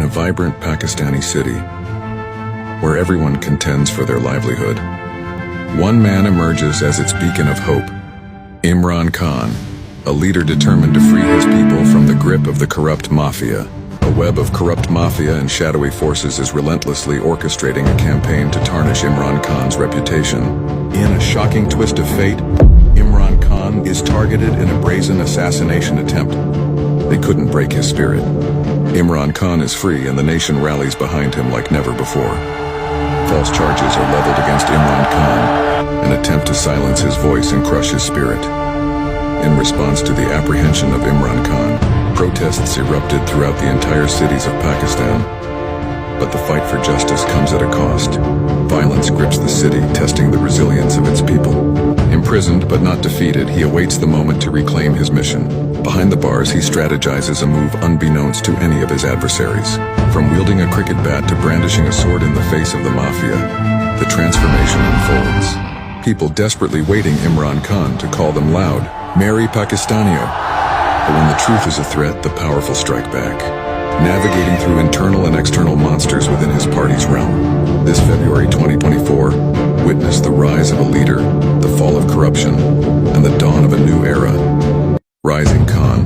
a vibrant Pakistani city, where everyone contends for their livelihood, one man emerges as its beacon of hope. Imran Khan, a leader determined to free his people from the grip of the corrupt mafia. A web of corrupt mafia and shadowy forces is relentlessly orchestrating a campaign to tarnish Imran Khan's reputation. In a shocking twist of fate, Imran Khan is targeted in a brazen assassination attempt. They couldn't break his spirit. Imran Khan is free and the nation rallies behind him like never before. False charges are leveled against Imran Khan, an attempt to silence his voice and crush his spirit. In response to the apprehension of Imran Khan, protests erupted throughout the entire cities of Pakistan. But the fight for justice comes at a cost. Violence grips the city, testing the resilience of its people. Imprisoned but not defeated, he awaits the moment to reclaim his mission. Behind the bars, he strategizes a move unbeknownst to any of his adversaries. From wielding a cricket bat to brandishing a sword in the face of the mafia, the transformation unfolds. People desperately waiting Imran Khan to call them loud, "Merry Pakistanio." But when the truth is a threat, the powerful strike back, navigating through internal and external monsters within his party's realm. This February 2024 witnessed the rise of a leader, the fall of corruption, and the dawn of a new era. Rising Khan.